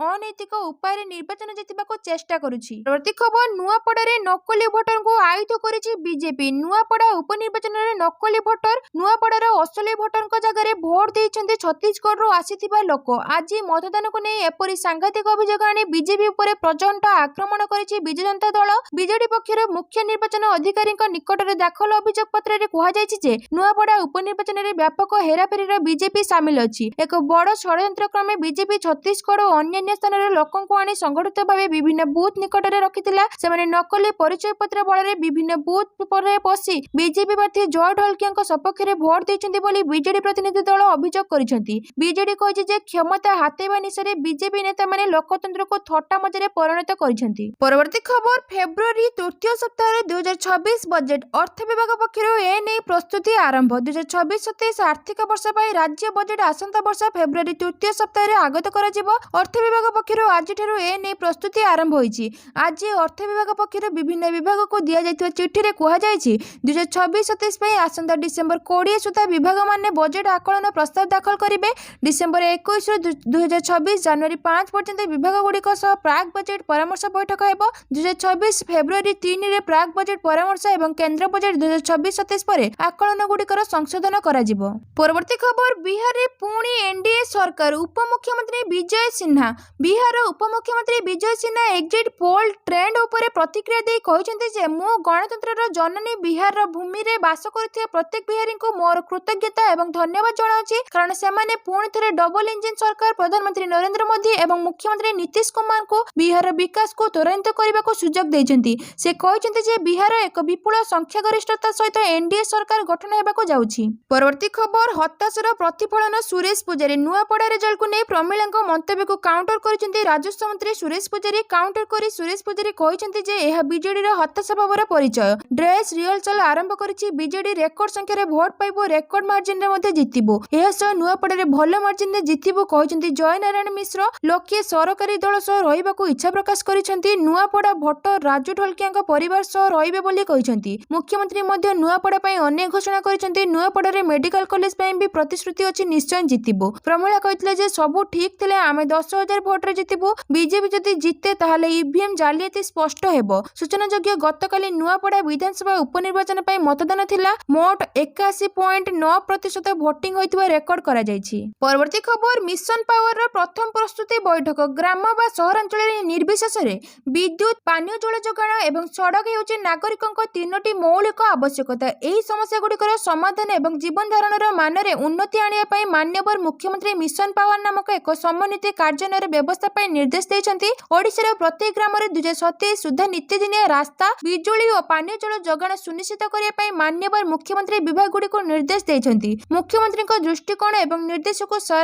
ଅନୈତିକ ଉପାୟରେ ନିର୍ବାଚନ ଜିତିବାକୁ ଚେଷ୍ଟା କରୁଛି। ପରବର୍ତ୍ତୀ ଖବର ନୂଆପଡ଼ାରେ ନକଲି ଭୋଟରଙ୍କୁ ଆୟୁଧ କରିଛି ବିଜେପି। ନୂଆପଡ଼ା ଉପନିର୍ବାଚନରେ ନକଲି ଭୋଟର। ନୂଆପଡ଼ାର ଅସଲି ଭୋଟରଙ୍କ ଜାଗାରେ ଭୋଟ ଦେଇଛନ୍ତି ଛତିଶଗଡ଼ରୁ ଆସିଥିବା ଲୋକ। ଆଜି ମତଦାନକୁ ନେଇ ଏପରି ସାଂଘାତିକ ଅଭିଯୋଗ ଆଣି ବିଜେପି ଉପରେ ପ୍ରଚଣ୍ଡ ଆକ୍ରମଣ କରିଛି ବିଜୁ ଜନତା ଦଳ। ବିଜେଡି ପକ୍ଷରୁ ମୁଖ୍ୟ ନିର୍ବାଚନ ଅଧିକାରୀଙ୍କ ନିକଟରେ ଦାଖଲ ଅଭିଯୋଗ ପତ୍ରରେ କୁହାଯାଇଛି ଯେ ନୂଆପଡ଼ା ଉପନିର୍ବାଚନରେ ବ୍ୟାପକ ହେରାଫେରିର ବିଜେପି ସାମିଲ ଅଛି। ଏକ ବଡ଼ ଷଡ଼ଯନ୍ତ୍ର କ୍ରମେ ବିଜେପି ଛତିଶଗଡ଼ ଓ ଅନ୍ୟାନ୍ୟ ସ୍ଥାନର ଲୋକଙ୍କୁ ଆଣି ସଂଗଠିତ ଭାବେ ବିଭିନ୍ନ ବୁଥ ନିକଟରେ ରଖିଥିଲା। ସେମାନେ ନକଲି ପରିଚୟ ପତ୍ର ବଳରେ ବିଭିନ୍ନ ବୁଥ ପରେ ପଶି ବିଜେପି ପ୍ରାର୍ଥୀ ଜୟ ଢୋଲକିଆଙ୍କ ସପକ୍ଷରେ ଭୋଟ ଦେଇଛନ୍ତି ବୋଲି ବିଜେଡି ପ୍ରତିନିଧି ଦଳ ଅଭିଯୋଗ କରିଛନ୍ତି। ବିଜେଡି କହିଛି ଯେ କ୍ଷମତା ହାତେଇବା ନିଶାରେ ବିଜେପି ନେତାମାନେ ଲୋକତନ୍ତ୍ରକୁ ଥଟ୍ଟା ମଜାରେ ପରିଣତ କରିଛନ୍ତି। ପରବର୍ତ୍ତୀ ଖବର ଫେବୃଆରୀ ତୃତୀୟ ସପ୍ତାହରେ 2026 ବଜେଟ। ଅର୍ଥ ବିଭାଗ ପକ୍ଷରୁ ଏ ନେଇ ପ୍ରସ୍ତୁତି ଆରମ୍ଭ। 2026-27 ଆର୍ଥିକ ବର୍ଷ ପାଇଁ ରାଜ୍ୟ ବଜେଟ ଆସନ୍ତା ବର୍ଷ ଫେବୃଆରୀ ତୃତୀୟ ସପ୍ତାହରେ ଆଗତ କରାଯିବ। ଅର୍ଥ ବିଭାଗ ପକ୍ଷରୁ ଆଜିଠାରୁ ଏ ନେଇ ପ୍ରସ୍ତୁତି ଆରମ୍ଭ ହୋଇଛି। ଆଜି ଅର୍ଥ ବିଭାଗ ପକ୍ଷରୁ ବିଭିନ୍ନ ବିଭାଗକୁ ଦିଆଯାଇଥିବା ଚିଠିରେ କୁହାଯାଇଛି, 2026-27 ପାଇଁ ଆସନ୍ତା ଡିସେମ୍ବର 20 ସୁଦ୍ଧା ବିଭାଗମାନେ ବଜେଟ ଆକଳନ ପ୍ରସ୍ତାବ ଦାଖଲ କରିବେ। ଡିସେମ୍ବର 21ରୁ 2026 ଜାନୁଆରୀ 5 ପର୍ଯ୍ୟନ୍ତ ବିଭାଗଗୁଡ଼ିକ ସହ ପ୍ରାକ୍ ବଜେଟ ପରାମର୍ଶ ବୈଠକ ହେବ। 2026 ଫେବୃଆରୀ 3ରେ ପ୍ରାକ୍ ବଜେଟ ପରାମର୍ଶ ଏବଂ କେନ୍ଦ୍ର ବଜେଟ 2026-27 ପରେ ଆକଳନଗୁଡ଼ିକର ସଂଶୋଧନ କରାଯିବ। ପରବର୍ତ୍ତୀ ଖବର ବିହାରରେ ପୁଣି ଏନଡିଏ ସରକାର। ଉପମୁଖ୍ୟମନ୍ତ୍ରୀ ବିଜୟ ସିହ୍ନା। ବିହାରର ଉପମୁଖ୍ୟମନ୍ତ୍ରୀ ବିଜୟ ସିହ୍ନା ଏକ୍ଜିଟ୍ ପୋଲ୍ ଟ୍ରେଣ୍ଡ ଉପରେ ପ୍ରତିକ୍ରିୟା ଦେଇ କହିଛନ୍ତି ଯେ ମୁଁ ଗଣତନ୍ତ୍ରର ଜନନୀ ବିହାରର ଭୂମିରେ ବାସ କରୁଥିବା ପ୍ରତ୍ୟେକ ବିହାରୀଙ୍କୁ ମୋର କୃତଜ୍ଞତା ଏବଂ ଧନ୍ୟବାଦ ଜଣାଉଛି, କାରଣ ସେମାନେ ପୁଣି ଥରେ ଡବଲ ଇଞ୍ଜିନ ସରକାର ପ୍ରଧାନମନ୍ତ୍ରୀ ନରେନ୍ଦ୍ର ମୋଦି ଏବଂ ମୁଖ୍ୟମନ୍ତ୍ରୀ ନୀତିଶ କୁମାରଙ୍କୁ ବିହାରର ବିକାଶକୁ ତ୍ୱରାନ୍ୱିତ କରିବାକୁ ସୁଯୋଗ ଦେଇଛନ୍ତି। ସେ କହିଛନ୍ତି ଯେ ବିହାର ଏକ ବିପୁଳ ସଂଖ୍ୟାଗରିଷ୍ଠତା ସହିତ ଏନଡିଏ ସରକାର ଗଠନ ହେବାକୁ ଯାଉଛି। ପରବର୍ତ୍ତୀ ଖବର ହତାଶାର ପ୍ରତିଫଳନ ସୁରେଶ ପୂଜାରୀ। ନୂଆପଡ଼ା ରେଜଲ୍ଟକୁ ନେଇ ପ୍ରମିଳାଙ୍କ ମନ୍ତବ୍ୟକୁ କାଉଣ୍ଟର କରିଛନ୍ତି ରାଜସ୍ୱ ମନ୍ତ୍ରୀ ସୁରେଶ ପୂଜାରୀ। କାଉଣ୍ଟର କରି ସୁରେଶ ପୂଜାରୀ କହିଛନ୍ତି ଯେ ଏହା ବିଜେଡିର ହତାଶା ଭାବର ପରିଚୟ। ଡ୍ରେସ୍ ରିହର୍ସାଲ ଆରମ୍ଭ କରିଛି ବିଜେଡି। ରେକର୍ଡ ସଂଖ୍ୟାରେ ଭୋଟ ପାଇବ, ରେକର୍ଡ ମାର୍ଜିନରେ ମଧ୍ୟ ଜିତିବ। ଏହା ସହ ନୂଆପଡ଼ାରେ ଭଲ ମାର୍ଜିନରେ ଜିତିବ କହିଛନ୍ତି ଜୟ ନାରାୟଣ ମିଶ୍ର। ଲୋକେ ସରକାରୀ ଦଳ ସହ ରହିବାକୁ ଇଚ୍ଛା ପ୍ରକାଶ କରିଛନ୍ତି। ନୂଆପଡ଼ା ଭୋଟର ରାଜୁ ଢୋଲକିଆଙ୍କ ପରିବାର ସହ ରହିବେ ବୋଲି କହିଛନ୍ତି। ମୁଖ୍ୟମନ୍ତ୍ରୀ ମଧ୍ୟ ନୂଆପଡ଼ା ପାଇଁ ଅନେକ ଘୋଷଣା କରିଛନ୍ତି। ନୂଆପଡ଼ାରେ ମେଡିକାଲ କଲେଜ ପାଇଁ ବି ପ୍ରତିଶ୍ରୁତି ଅଛି, ନିଶ୍ଚୟ ଜିତିବ। ପ୍ରମିଳା କହିଥିଲେ ଯେ ସବୁ ଠିକ୍ ଥିଲେ ଆମେ 10,000 ଭୋଟରେ ଜିତିବୁ। ବିଜେପି ଯଦି ଜିତେ ତାହେଲେ ଇଭିଏମ୍ ଜାଲିଆତି ସ୍ପଷ୍ଟ ହେବ। ସୂଚନାଯୋଗ୍ୟ ଗତକାଲି ନୂଆପଡ଼ା ବିଧାନସଭା ଉପନିର୍ବାଚନ ପାଇଁ ମତଦାନ ଥିଲା। ମୋଟ 81.9% ଭୋଟିଂ ହୋଇଥିବା ରେକର୍ଡ କରାଯାଇଛି। ପରବର୍ତ୍ତୀ ଖବର ମିଶନ ପାୱାରର ପ୍ରଥମ ପ୍ରସ୍ତୁତି ବୈଠକ। ଗ୍ରାମ ବା ସହରାଞ୍ଚଳରେ ନିର୍ବିଶେଷରେ ବିଦ୍ୟୁତ୍, ପାନୀୟ ଜଳ ଯୋଗାଣ ଏବଂ ସଡ଼କ ହେଉଛି ନାଗରିକଙ୍କ 3ଟି ମୌଳିକ ଆବଶ୍ୟକତା। ଏହି ସମସ୍ୟାଗୁଡ଼ିକର ସମାଧାନ ଏବଂ ଜୀବନ ଧାରଣର ମାନରେ ଉନ୍ନତି ଆଣିବା ପାଇଁ ମାନ୍ୟବର ମୁଖ୍ୟମନ୍ତ୍ରୀ ମିଶନ ପାୱାର ନାମକ ଏକ ସମନ୍ୱିତ କାର୍ଯ୍ୟାନ୍ୱୟନର ବ୍ୟବସ୍ଥା ପାଇଁ ନିର୍ଦ୍ଦେଶ ଦେଇଛନ୍ତି। ଓଡ଼ିଶାର ପ୍ରତି ଗ୍ରାମରେ 2027 ସୁଦ୍ଧା ନିତ୍ୟଦିନିଆ ରାସ୍ତା, ବିଜୁଳି ଓ ପାନୀୟ ଜଳ ଯୋଗାଣ ସୁନିଶ୍ଚିତ କରିବା ପାଇଁ ମାନ୍ୟବର ମୁଖ୍ୟମନ୍ତ୍ରୀ ବିଭାଗଗୁଡ଼ିକୁ ନିର୍ଦ୍ଦେଶ ଦେଇଛନ୍ତି। ମୁଖ୍ୟମନ୍ତ୍ରୀଙ୍କ ଦୃଷ୍ଟିକୋଣ ଏବଂ ନିର୍ଦ୍ଦେଶକୁ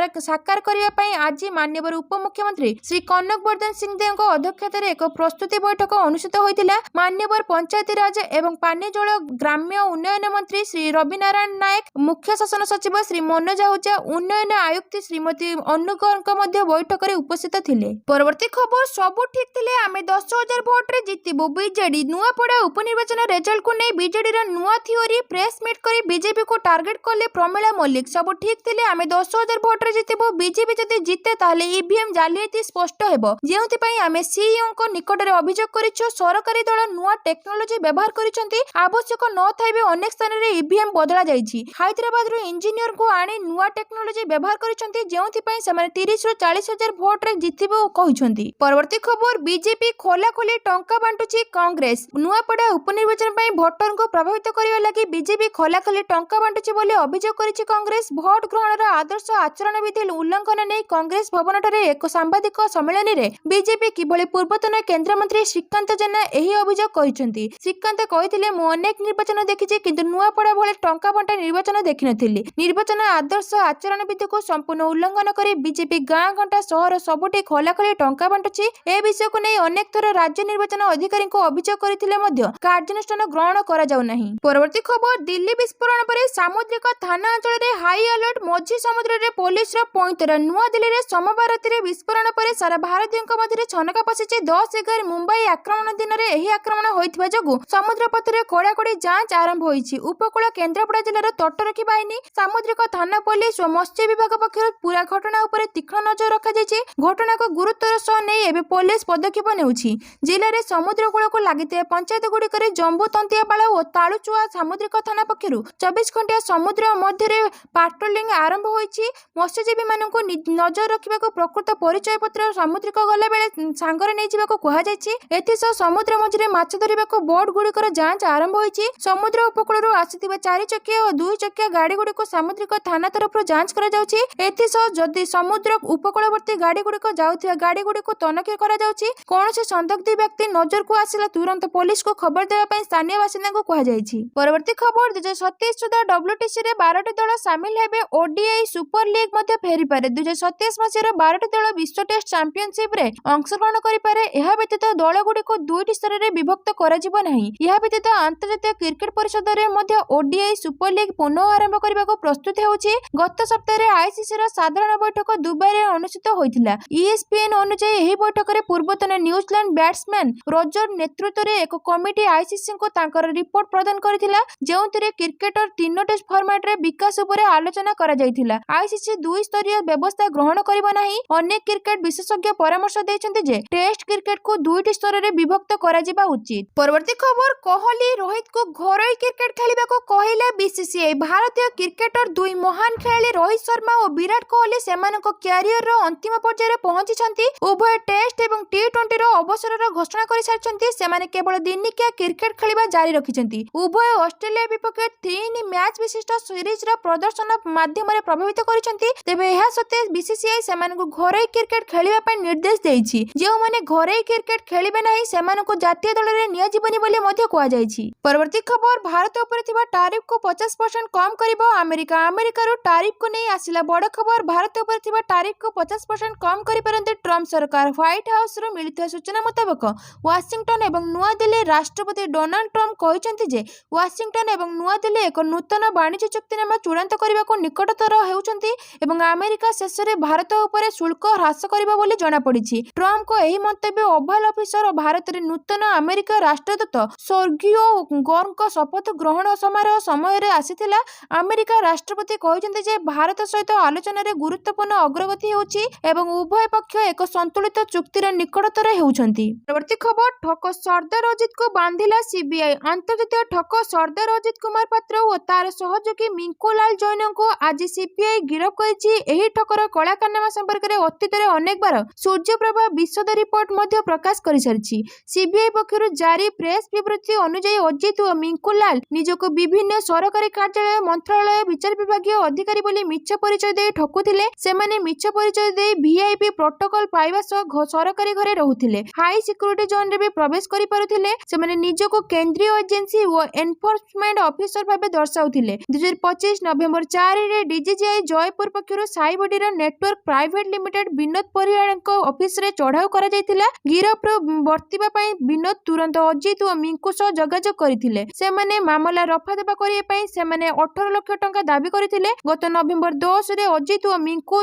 ସାକାର କରିବା ପାଇଁ ଆଜି ମାନ୍ୟବର ଉପମୁଖ୍ୟମନ୍ତ୍ରୀ ଶ୍ରୀ କନକ ବର୍ଦ୍ଧନ ସିଂଦେଓଙ୍କ ଅଧ୍ୟକ୍ଷତାରେ ଏକ ପ୍ରସ୍ତୁତି ବୈଠକ ଅନୁଷ୍ଠିତ ହୋଇଥିଲା। ମାନ୍ୟବର ପଞ୍ଚାୟତିରାଜ ଏବଂ ପାନୀୟ ଜଳ ଗ୍ରାମ୍ୟ ଉନ୍ନୟନ ମନ୍ତ୍ରୀ ଶ୍ରୀ ରବି ନାରାୟଣ ନାୟକ, ମୁଖ୍ୟ ଶାସନ ସଚିବ ଶ୍ରୀ ମନୋଜ ଆହୁଜା, ଉନ୍ନୟନ ଆୟୁକ୍ତ ଶ୍ରୀମତୀ ଅନୁଗଙ୍କ ମଧ୍ୟ ବୈଠକରେ ଉପସ୍ଥିତ ଥିଲେ। ପରବର୍ତ୍ତୀ ଖବର ସବୁ ଠିକ୍ ଥିଲେ ଆମେ 10,000 ଭୋଟରେ ଜିତିବୁ ବିଜେଡି। ନୂଆପଡ଼ା ଉପନିର୍ବାଚନ ରେଜଲ୍ଟକୁ ନେଇ ବିଜେଡିର ନୂଆ ଥିଓରି। ପ୍ରେସ୍ ମିଟ୍ କରି ବିଜେପିକୁ ଟାର୍ଗେଟ କଲେ ପ୍ରମିଳା ମଲ୍ଲିକ। ସବୁ ଠିକ୍ ଥିଲେ ଆମେ 10,000 ଭୋଟରେ ଜିତିବୁ। ବିଜେପି ଯଦି ଜିତେ ତାହେଲେ ଇଭିଏମ୍ ଇଭିଏମ୍ ଜାଲିଆତି ସ୍ପଷ୍ଟ ହେବ, ଯେଉଁଥିପାଇଁ ଆମେ ସିଇଓଙ୍କ ନିକଟରେ ଅଭିଯୋଗ କରିଛୁ ସରକାରୀ ଦଳ ନୂଆ ଟେକ୍ନୋଲୋଜି ବ୍ୟବହାର କରିଛନ୍ତି। ଆବଶ୍ୟକ ନଥାଇ ବି ଅନେକ ସ୍ଥାନରେ ଇଭିଏମ୍ ବଦଳା ଯାଇଛି। ହାଇଦ୍ରାବାଦରୁ ଇଞ୍ଜିନିୟରଙ୍କୁ ଆଣି ନୂଆ ଟେକ୍ନୋଲୋଜି ବ୍ୟବହାର କରିଛନ୍ତି, ଯେଉଁଥିପାଇଁ ସେମାନେ 30ରୁ 40,000 ଭୋଟରେ ଜିତିବେ କହିଛନ୍ତି। ପରବର୍ତ୍ତୀ ଖବର, ବିଜେପି ଖୋଲାଖୋଲି ଟଙ୍କା ବାଣ୍ଟୁଛି କଂଗ୍ରେସ। ନୂଆପଡ଼ା ଉପନିର୍ବାଚନ ପାଇଁ ଭୋଟରଙ୍କୁ ପ୍ରଭାବିତ କରିବା ଲାଗି ବିଜେପି ଖୋଲାଖୋଲି ଟଙ୍କା ବାଣ୍ଟୁଛି ବୋଲି ଅଭିଯୋଗ କରିଛି କଂଗ୍ରେସ। ଭୋଟ ଗ୍ରହଣର ଆଦର୍ଶ ଆଚରଣ ବିଧି ଉଲ୍ଲଂଘନ ନେଇ କଂଗ୍ରେସ ଭବନଠାରେ ଏକ ସାମ୍ବାଦିକ ସମ୍ମିଳନୀରେ ବିଜେପି କିଭଳି ପୂର୍ବତନ କେନ୍ଦ୍ରମନ୍ତ୍ରୀ ଶ୍ରୀକାନ୍ତ ଜେନା ଏହି ଅଭିଯୋଗ କରିଛନ୍ତି। ଶ୍ରୀକାନ୍ତ କହିଥିଲେ, ମୁଁ ଅନେକ ନିର୍ବାଚନ ଦେଖିଛି, କିନ୍ତୁ ନୂଆପଡ଼ା ଭଳି ଟଙ୍କା ବଣ୍ଟା ନିର୍ବାଚନ ଦେଖିନଥିଲି। ନିର୍ବାଚନ ଆଦର୍ଶ ଆଚରଣ ବିଧିକୁ ସମ୍ପୂର୍ଣ୍ଣ ଉଲ୍ଲଂଘନ କରି ବିଜେପି ଗାଁ ଘଣ୍ଟା ସହର ସବୁଠି ଖୋଲାଖୋଲି ଟଙ୍କା ବାଣ୍ଟୁଛି। ଏ ବିଷୟକୁ ନେଇ ଅନେକ ଥର ରାଜ୍ୟ ନିର୍ବାଚନ ଅଧିକାରୀଙ୍କୁ ଅଭିଯୋଗ କରିଥିଲେ ମଧ୍ୟ କାର୍ଯ୍ୟାନୁଷ୍ଠାନ ଗ୍ରହଣ କରାଯାଉନାହିଁ। ପରବର୍ତ୍ତୀ ଖବର, ଦିଲ୍ଲୀ ବିସ୍ଫୋରଣ ପରେ ସାମୁଦ୍ରିକ ଥାନା ଅଞ୍ଚଳରେ ହାଇ ଆଲର୍ଟ। ମଝି ସମୁଦ୍ରରେ ପୋଲିସର ପଇଁତରା। ନୂଆଦିଲ୍ଲୀରେ ସୋମବାର ରାତିରେ ବିସ୍ଫୋରଣ ପରେ ସାରା ଭାରତୀୟଙ୍କ ମଧ୍ୟରେ ଛନକା ପଶିଛି। 10/11 ମୁମ୍ବାଇ ଆକ୍ରମଣ ଦିନରେ ଏହି ଆକ୍ରମଣ ହୋଇଥିବା ଯୋଗୁଁ ସମୁଦ୍ର ପଥରେ କଡ଼ାକଡ଼ି ଯାଞ୍ଚ ଆରମ୍ଭ ହୋଇଛି। ଉପକୂଳ କେନ୍ଦ୍ରାପଡ଼ା ଜିଲ୍ଲାର ତଟରକ୍ଷୀ ବାହିନୀ, ସାମୁଦ୍ରିକ ଥାନା ପୋଲିସ ଓ ମତ୍ସ୍ୟ ବିଭାଗ ପକ୍ଷରୁ ପୁରା ଘଟଣା ଉପରେ ତୀକ୍ଷ୍ଣ ନଜର ରଖାଯାଇଛି। ଘଟଣାକୁ ଗୁରୁତ୍ୱର ସହ ନେଇ ଏବେ ପୋଲିସ ପଦକ୍ଷେପ ନେଉଛି। ଜିଲ୍ଲାରେ ସମୁଦ୍ର କୂଳକୁ ଲାଗିଥିବା ପଞ୍ଚାୟତଗୁଡ଼ିକରେ ଜମ୍ବୁ ତନ୍ତିଆପାଳ ଓ ତାଳୁଚୁଆ ସାମୁଦ୍ରିକ ଥାନା ପକ୍ଷରୁ 24 ଘଣ୍ଟିଆ ସମୁଦ୍ର ମଧ୍ୟରେ ପାଟ୍ରୋଲିଂ ଆରମ୍ଭ ହୋଇଛି। ମତ୍ସ୍ୟଜୀବୀମାନଙ୍କୁ ନଜର ରଖିବାକୁ ପ୍ରକୃତ ପରିଚୟପତ୍ର ସାମୁଦ୍ରିକ ଗଲାବେଳେ ସାଙ୍ଗରେ ନେଇଯିବାକୁ କୁହାଯାଇଛି। ଏଥିସହ ସମୁଦ୍ର ମଝିରେ ମାଛ ଧରିବାକୁ ବୋଟ୍‌ଗୁଡ଼ିକର ଯାଞ୍ଚ ଆରମ୍ଭ ହୋଇଛି। ସମୁଦ୍ର ଉପକୂଳରୁ ଆସିଥିବା 4 ଚକିଆ ଓ 2 ଚକିଆ ଗାଡ଼ିଗୁଡ଼ିକୁ ସାମୁଦ୍ରିକ ଥାନା ତରଫରୁ ଯାଞ୍ଚ କରାଯାଉଛି। ଏଥିସହ ଯଦି ସମୁଦ୍ର ଉପକୂଳବର୍ତ୍ତୀ ଗାଡ଼ିଗୁଡ଼ିକ ଯାଉଥିବା ଗାଡ଼ିଗୁଡ଼ିକୁ ତନଖି କରାଯାଉଛି। କୌଣସି ସନ୍ଦିଗ୍ଧ ବ୍ୟକ୍ତି ନଜରକୁ ଆସିଲେ ତୁରନ୍ତ ପୋଲିସକୁ ଖବର ଦେବା ପାଇଁ ସ୍ଥାନୀୟ ବାସିନ୍ଦାଙ୍କୁ କୁହାଯାଇଛି। ପରବର୍ତ୍ତୀ ଖବର, 2027 ସୁଦ୍ଧା ଡବ୍ଲ୍ୟୁଟିସିରେ 12ଟି ଦଳ ସାମିଲ ହେବେ। ଓଡିଆଇ ସୁପର ଲିଗ୍ ମଧ୍ୟ ଫେରିପାରେ। 2027 ମସିହାର 12ଟି ଦଳ ବିଶ୍ୱ ଟେଷ୍ଟ ଚାମ୍ପିୟନସିପ୍‌ରେ ଅଂଶଗ୍ରହଣ କରିପାରେ। ଏହା ବ୍ୟତୀତ ଦଳଗୁଡ଼ିକୁ 2ଟି ସ୍ତରରେ ବିଭକ୍ତ କରାଯିବ ନାହିଁ। ଏହା ବ୍ୟତୀତ ଆନ୍ତର୍ଜାତୀୟ କ୍ରିକେଟ ପରିଷଦରେ ମଧ୍ୟ ଓଡିଆଇ ସୁପର ଲିଗ୍ ପୁନଃ ଆରମ୍ଭ କରିବାକୁ ପ୍ରସ୍ତୁତି ହେଉଛି। ଗତ ସପ୍ତାହରେ ଆଇସିସିର ସାଧାରଣ ବୈଠକ ଦୁବାଇରେ ଅନୁଷ୍ଠିତ ହୋଇଥିଲା। ଇଏସ୍ପିଏନ୍ ଅନୁଯାୟୀ ଏହି ବୈଠକରେ ପୂର୍ବତନ ନ୍ୟୁଜିଲାଣ୍ଡ ବ୍ୟାଟ୍ସମ୍ୟାନ୍ ରୋଜର ନେତୃତ୍ୱରେ ଏକ କମିଟି ଆଇସିସିଙ୍କୁ ତାଙ୍କର ରିପୋର୍ଟ ପ୍ରଦାନ କରିଥିଲା, ଯେଉଁଥିରେ କ୍ରିକେଟର 3ଟି ଫର୍ମାଟରେ ବିକାଶ ଉପରେ ଆଲୋଚନା କରାଯାଇଥିଲା। ଆଇସିସି 2-ସ୍ତରୀୟ ବ୍ୟବସ୍ଥା ଗ୍ରହଣ କରିବ ନାହିଁ। ଅନେକ କ୍ରିକେଟ ବିଶେଷଜ୍ଞ ପରାମର୍ଶ ଦେଇଛନ୍ତି ଯେ ଟେଷ୍ଟ କ୍ରିକେଟକୁ 2ଟି ସ୍ତରରେ ବିଭକ୍ତ କରାଯିବା ଉଚିତ। ପରବର୍ତ୍ତୀ ଖବର, କୋହଲି ରୋହିତଙ୍କୁ ଘରୋଇ କ୍ରିକେଟ ଖେଳିବାକୁ କହିଲେ ବିସିସିଆଇ। ଭାରତୀୟ କ୍ରିକେଟର ଦୁଇ ମହାନ ଖେଳାଳି ରୋହିତ ଶର୍ମା ଓ ବିରାଟ କୋହଲି ସେମାନଙ୍କ କ୍ୟାରିୟରର ଅନ୍ତିମ ପର୍ଯ୍ୟାୟରେ ପହଞ୍ଚିଛନ୍ତି। ଉଭୟ ଟେଷ୍ଟ ଏବଂ ଟି-20ର ଅବସରର ଘୋଷଣା କରିସାରିଛନ୍ତି। ସେମାନେ କେବଳ ଦିନିକିଆ କ୍ରିକେଟ ଖେଳିବା ଜାରି ରଖିଛନ୍ତି। ଉଭୟ ଅଷ୍ଟ୍ରେଲିଆ ବିପକ୍ଷରେ 3 ମ୍ୟାଚ୍ ବିଶିଷ୍ଟ ସିରିଜର ପ୍ରଦର୍ଶନ ମାଧ୍ୟମରେ ପ୍ରଭାବିତ କରିଛନ୍ତି। ତେବେ ଏହା ସତ୍ତ୍ୱେ ବିସିସିଆଇ ସେମାନଙ୍କୁ ଘରୋଇ କ୍ରିକେଟ ଖେଳିବା ପାଇଁ ନିର୍ଦ୍ଦେଶ ଦେଇଛି। ଯେଉଁମାନେ ଘରୋଇ କ୍ରିକେଟ ଖେଳିବେ ନାହିଁ ସେମାନଙ୍କୁ ଜାତୀୟ ଦଳରେ ନିଆଯିବନି ବୋଲି ମଧ୍ୟ କୁହାଯାଇଛି। ପରବର୍ତ୍ତୀ ଖବର, ଭାରତ ଉପରେ ଥିବା ଟାରିଫକୁ 50% କମ୍ କରିବ ଆମେରିକା। ଆମେରିକାରୁ ଟାରିଫକୁ ନେଇ ଆସିଲା ବଡ଼ ଖବର। ଭାରତ ଉପରେ ଥିବା ଟାରିଫକୁ 50% କମ୍ କରିପାରନ୍ତି ଟ୍ରମ୍ପ ସରକାର। ହ୍ୱାଇଟ୍ ହାଉସରୁ ମିଳିଥିବା ସୂଚନା ମୁତାବକ ୱାଶିଂଟନ ଏବଂ ନୂଆଦିଲ୍ଲୀ ରାଷ୍ଟ୍ରପତି ଡୋନାଲ୍ଡ ଟ୍ରମ୍ପ କହିଛନ୍ତି ଯେ ୱାଶିଂଟନ ଏବଂ ନୂଆଦିଲ୍ଲୀ ଏକ ନୂତନ ବାଣିଜ୍ୟ ଚୁକ୍ତିନାମା ଚୂଡ଼ାନ୍ତ କରିବାକୁ ନିକଟତର ହେଉଛନ୍ତି ଏବଂ ଆମେରିକା ଶେଷରେ ଭାରତ ଉପରେ ଶୁଳ୍କ ହ୍ରାସ କରିବ ବୋଲି ଜଣାପଡ଼ିଛି। ଟ୍ରମ୍ପଙ୍କ ଏହି ମନ୍ତବ୍ୟ ଓଭାଲ ଅଫିସର ଭାରତରେ ନୂତନ ଆମେରିକା ରାଷ୍ଟ୍ରଦୂତ ସର୍ଗିଓ ଗୋରଙ୍କ ଶପଥ ଗ୍ରହଣ ସମାରୋହ ସମୟରେ ଆସିଥିଲା। ଆମେରିକା ରାଷ୍ଟ୍ରପତି କହିଛନ୍ତି ଯେ ଭାରତ ସହିତ ଆଲୋଚନାରେ ଗୁରୁତ୍ୱପୂର୍ଣ୍ଣ ଅଗ୍ରଗତି ହେଉଛି ଏବଂ ଉଭୟ ପକ୍ଷ ଏକ ସନ୍ତୁଳିତ ଚୁକ୍ତିର ନିକଟତର ହେଉଛନ୍ତି। ପରବର୍ତ୍ତୀ ଖବର, ଠକ ସର୍ଦ୍ଦାର ଅଜିତଙ୍କୁ ବାନ୍ଧିଲା ସିବିଆଇ। ଆନ୍ତର୍ଜାତୀୟ ଠକ ସର୍ଦ୍ଦାର ଅଜିତ କୁମାର ପାତ୍ର ଓ ତାର ସହଯୋଗୀ ମିଙ୍କୁ ଲାଲ ଜୈନଙ୍କୁ ଆଜି ସିବିଆଇ ଗିରଫ କରିଛି। ଏହି ଠକର କଳା କାରନାମା ସମ୍ପର୍କରେ ଅତୀତରେ ଅନେକବାର ସୂର୍ଯ୍ୟପ୍ରଭା ବିଶଦ ରିପୋର୍ଟ ମଧ୍ୟ ପ୍ରକାଶ କରିସାରିଛି। ସିବିଆଇ ପକ୍ଷରୁ ଜାରି ପ୍ରେସ୍ ବିବୃତ୍ତି ଅନୁଯାୟୀ ଅଜିତ ଓ ମିଙ୍କୁ ଲାଲ ନିଜକୁ ବିଭିନ୍ନ ସରକାରୀ କାର୍ଯ୍ୟାଳୟ, ମନ୍ତ୍ରଣାଳୟ, ବିଚାର ବିଭାଗୀୟ ଅଧିକାରୀ ବୋଲି ମିଛ ପରିଚୟ ଦେଇ ଠକୁଥିଲେ। ସେମାନେ ମିଛ ପରିଚୟ ଦେଇ ଭିଆଇପି ପ୍ରୋଟୋକଲ ପାଇବା ସହ ସରକାରୀ ଘରେ ରହୁଥିଲେ। ହାଇ ସିକ୍ୟୁରିଟି ଜୋନରେ ବି ପ୍ରବେଶ କରିପାରୁଥିଲେ। ସେମାନେ ନିଜକୁ କେନ୍ଦ୍ରୀୟ ଏଜେନ୍ସି ଓ ଏନଫୋର୍ସମେଣ୍ଟ ଅଫିସର ଭାବେ ଦର୍ଶାଉଥିଲେ। 2025 ନଭେମ୍ବର 4ରେ ଡିଜିଜିଆଇ ଜୟପୁର ପକ୍ଷରୁ ସାଇବଡିର ନେଟୱାର୍କ ପ୍ରାଇଭେଟ ଲିମିଟେଡ ବିନୋଦ ପରିହାରଙ୍କ ଅଫିସରେ ଚଢ଼ାଉ କରାଯାଇଥିଲା। ଗିରଫରୁ ବର୍ତ୍ତିବା ପାଇଁ ବିନୋଦ ତୁରନ୍ତ ଅଜିତ ଓ ମିଙ୍କୁ ସହ ଯୋଗାଯୋଗ କରିଥିଲେ। ସେମାନେ ମାମଲା ରଫାଦଫା କରିବା ପାଇଁ ସେମାନେ 18 ଲକ୍ଷ ଟଙ୍କା ଦାବି କରିଥିଲେ। ଗତ ନଭେମ୍ବର 10ରେ ଅଜିତ ଓ ମିଙ୍କୁ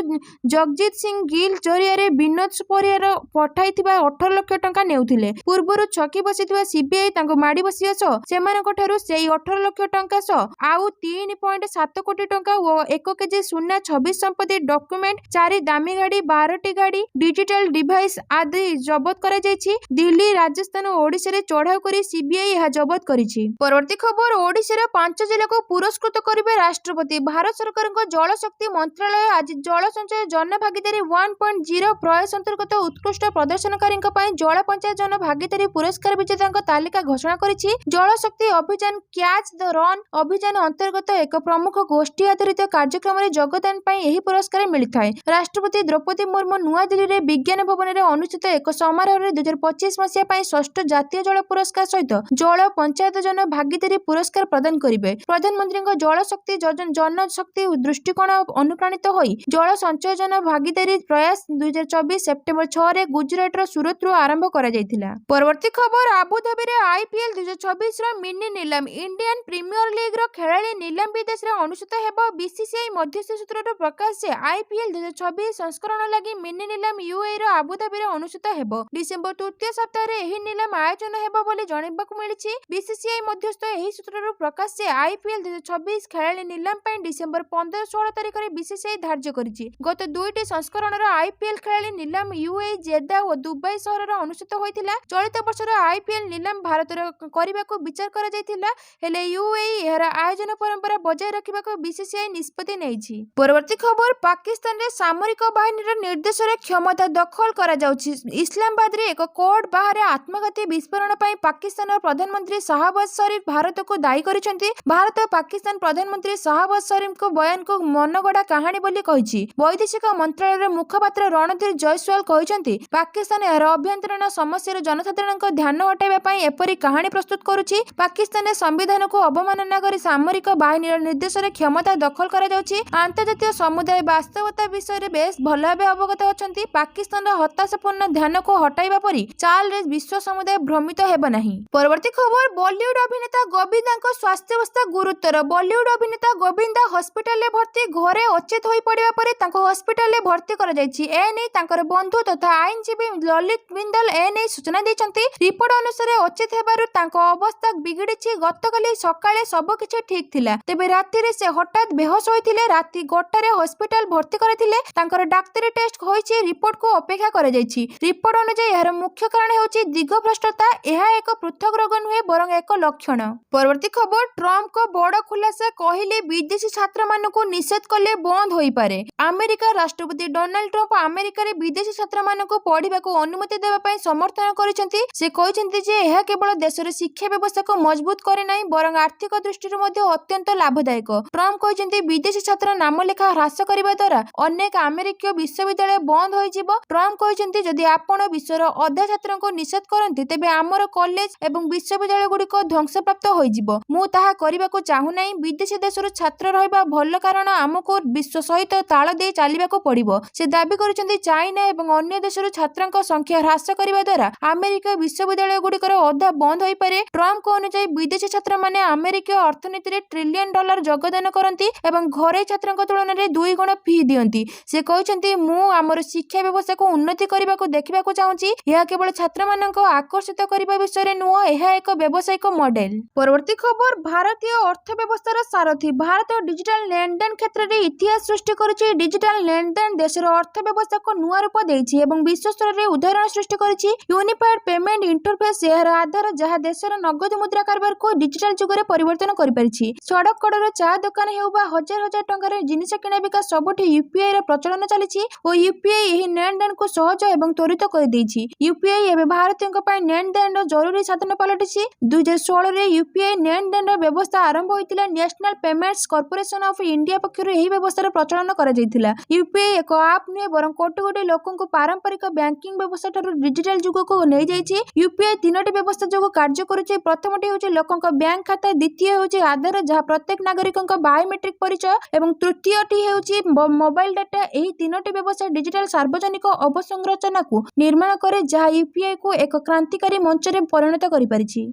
ଜଗଜିତ ସିଂ ଗିଲ୍ ଜରିଆରେ ବିନୋଦ ପରିହାର ପଠାଇଥିବା 18 ଲକ୍ଷ ଟଙ୍କା ନେଉଥିଲେ। ପୂର୍ବରୁ ଛକି ବସିଥିବା ସିବିଆଇ ତାଙ୍କୁ ମାଡ଼ି ବସିବା ସହ ସେମାନଙ୍କଠାରୁ ସେହି 18 ଲକ୍ଷ ଟଙ୍କା ସହ ଆଉ 3.7 କୋଟି ଟଙ୍କା ଓ 1 କେଜି ସୁନା, 26 ସମ୍ପତ୍ତି ଡକ୍ୟୁମେଣ୍ଟ, 4 ଦାମୀ ଗାଡ଼ି, 12ଟି ଗାଡ଼ି, डिजिटल डिवाइस आदि जबत करा जायछि। दिल्ली, राजस्थान और ओडिशा रे चढ़ाऊ करी सीबीआई यह जबत करिछि। परवर्ती खबर ओडिशा 5 जिला को पुरस्कृत करिवे राष्ट्रपति। भारत सरकार जल शक्ति मंत्रालय आज जल संचय जन भागीदारी 1.0 प्रयास अंतर्गत उत्कृष्ट प्रदर्शनकारी जल पंचायत जन भागीदारी पुरस्कार विजेता तालिका घोषणा करिछि। जल शक्ति अभियान कैच द रन अभियान अंतर्गत एक प्रमुख गोष्ठी आधारित कार्यक्रम में योगदान पाई एही पुरस्कार मिलिथाय। राष्ट्रपति द्रौपदी मुर्मू नुआ दिल्ली रे विज्ञान भवन में अनुष्ठित एक समारोह में 2025 मसीहा पाई षष्ठ जातीय जल पुरस्कार सहित जल पंचायत जन भागीदारी पुरस्कार प्रदान करिवे। प्रधानमंत्री जल शक्ति जन शक्ति दृष्टिकोण अनुप्राणित होई जल संचय जन भागीदारी प्रयास 2024 सेप्टेम्बर 6 रे गुजरात सूरत रु आरंभ करा जायतिला। परवर्ती खबर आबुधाबी रे आईपीएल 2024 रो मिनी नीलाम इंडियन प्रीमियर लीग रो खेलाड़ी नीलाम विदेश रे अनुष्ठित हेबो। बीसीसीआई मध्यस्थ सूत्रर प्रकाश से आईपीएल 2024 संस्करण लागि मिनी नीलाम यूएई रो आबुधाबी रे अनुष्ठित हेबो। डिसेंबर तृतीय सप्ताह रे एही नीलाम आयोजन हेबो बोली जणाइबाकु मिलिछि। बीसीसीआई मध्यस्थ एही सूत्रर प्रकाश से आईपीएल 2024 खेलाड़ी नीलाम पई डिसेंबर 15-16 तारिख रे बीसीसीआई धार्य करिछि। गत दुईटी संस्करण रो आईपीएल खेलाड़ी नीलाम यूएई जेद्दा और दुबई सहर रे अनुष्ठित होइतिला। चलित वर्ष रो आईपीएल नीलाम भारत रे करिबाकु विचार करा जायतिला, हेले यूएई एहर आयोजन परंपरा बजाय रखिबाकु बीसीसीआई निष्पत्ति नेइछि। परवर्ती खबर पाकिस्तान रे सामरिक बाहिनी रो निर्देश रे क्षमता दखल करा जाउछि। इस्लामाबाद रे एक कोर्ट बाहर आत्मघाती विस्फोरण पई पाकिस्तान प्रधानमंत्री शाहबाज शरीफ भारत को दायी करिसेंति। भारत पाकिस्तान प्रधानमंत्री शाहबाज शरीफ को बयान को मनगड़ा कहानी बोली कहिछि। वैदेशिक मंत्रालय रे मुखपात्र रणधीर जयसवाल कहिसेंति पाकिस्तान एहर अभ्यंतरीण समस्या जनसाधारण ध्यान हटाइबा पई एपरि कहानी प्रस्तुत करुछि। पाकिस्तान संविधान को अवमानना करी सामरिक बाहिनी निर्देश रे क्षमता दखल करा जाउछि। अंतर्जातीय समुदाय वास्तवता विषय रे बेस भल भाबे अवगत अछंती। पाकिस्तान हताशापूर्ण ध्यान को हटाइबा परी चाल रे विश्व समुदाय भ्रमित हेबो नाही। परवर्ती खबर बॉलीवुड अभिनेता गोविंदा स्वास्थ्य अवस्था गुरुतर। बॉलीवुड अभिनेता गोविंदा हॉस्पिटल रे भर्ती घरे अचेत होई पड़िबा परे तांको हॉस्पिटल रे भर्ती करा जायछि। ए नै तांकर बंधु तथा आईनजीवी ललित बिंदल ए नै सूचना दैछंती। रिपोर्ट अनुसार अचेत हेबारु तांको अवस्था बिगड़िछि। गतकाली सकाळे सब किछि ठीक थिला, तेबे राति रे से हठात बेहोश होइथिले। राति 1टा रे हॉस्पिटल भर्ती करथिले। तांकर डाक्टरी टेस्ट होइछि, रिपोर्ट को अपेक्षा करा जायछि। रिपोर्ट अनुसार एहर मुख्य कारण हेउछि दिग्भ्रष्टता। एहा एक पृथक रोग नुहे बरং एक लक्षण। परवर्ती खबर ट्रम्प को बड़ खुलासा कहिले विदेशी छात्र मानकु निषेध कले बंद होई पारे। अमेरिका राष्ट्रपति डोनाल्ड ट्रम्प अमेरिका रे विदेशी छात्र मानकु पढ़िबाकु अनुमति देबा पई समर्थन करिसेंति। से कहिसेंति जे एहा केवल देशर शिक्षा व्यवस्था को मजबूत करे नाही बरং आर्थिक दृष्टि मध्ये अत्यंत लाभदायक। ट्रम्प कहिसेंति विदेशी छात्र नाम लेखा ह्रास करिबा द्वारा अनेक अमेरिकीय विश्वविद्यालय बंद होई जिवो। ट्रम्प कहिसेंति जदि आपण विश्वर अधा छात्रन को निषेध करंती तेबे हमर कॉलेज एवं विश्वविद्यालय गुडी को ध्वंसप्राप्त होई जिवो। मु ताहा करिबाकु चाहू नाही। विदेशी देशर छात्र रहबा भल कारण हमको विश्व सहित ताल दे चालिबाकु पड़िबो। से दाबी करिसेंति चाइना एवं अन्य देशर छात्रन संख्या ह्रास करिबा द्वारा अमेरिका विश्वविद्यालय गुडीकर अधा बंद होई पारे। ट्रम्प को अनुसार विदेशी छात्र माने अमेरिकीय अर्थनीति रे $1 ट्रिलियन योगदान करंती एवं घरे छात्रन तुलन रे 2 गुण फी दियंती। से कहिसेंति मु हमर शिक्षा व्यवस्था को उन्नति करिबाकु देखिबाकु चाहूची। यह केवल छात्र मानक आकर्षित करिबा विषय नुह, यह एक व्यावसायिक मॉडल। परवर्ती खबर भारतीय अर्थव्यवस्थार सारथी। भारत डिजिटल लेनदेन क्षेत्र में इतिहास सृष्टि करुछि। डिजिटल लेनदेन देशर अर्थव्यवस्था को नुआ रूप देछि एवं विश्व स्तर रे उदाहरण सृष्टि करिछि। यूनिफाइड पेमेंट इंटरफेस एहर आधार जहाँ देशर नगद मुद्रा कारोबार को डिजिटल जुगरे परिवर्तन करि परिछि। सड़क कड़र चा दुकान हेउ बा हजार हजार टंकार जिनिस किना बिका सबठी यूपीआई रे प्रचलन चलिछि और यूपीआई एही लेनदेन को सहज एवं त्वरित कर दैछि। यूपीआई एबे भारतीयक पय लेनदेन जरूरी साधन पलटिछि। 2016 रे यूपीआई लेनदेन व्यवस्था आरंभ होइतिला। National Payments Corporation of India पक्षरु एही व्यवस्थार प्रचलन करा जायतिला। यूपीआई एक ऐप नुहे बरं कोटी कोटी लोकंकु पारंपरिक बैंकिंग व्यवस्था ठारू डिजिटल जुग को नै जायछि। यूपीआई तीनोटी व्यवस्था जो कार्य करुछि। प्रथमटी होछि लोकंक बैंक खाता, द्वितीय होछि आधार जहाँ प्रत्येक नागरिकंक बायोमेट्रिक परिचय एवं तृतीयटी होछि मोबाइल डाटा। एही तीनोटी व्यवस्था डिजिटल सार्वजनिक अवसंरचना को निर्माण करे जहाँ यूपीआई को एक क्रांतिकारी मंच रे परिणत करि परिछि।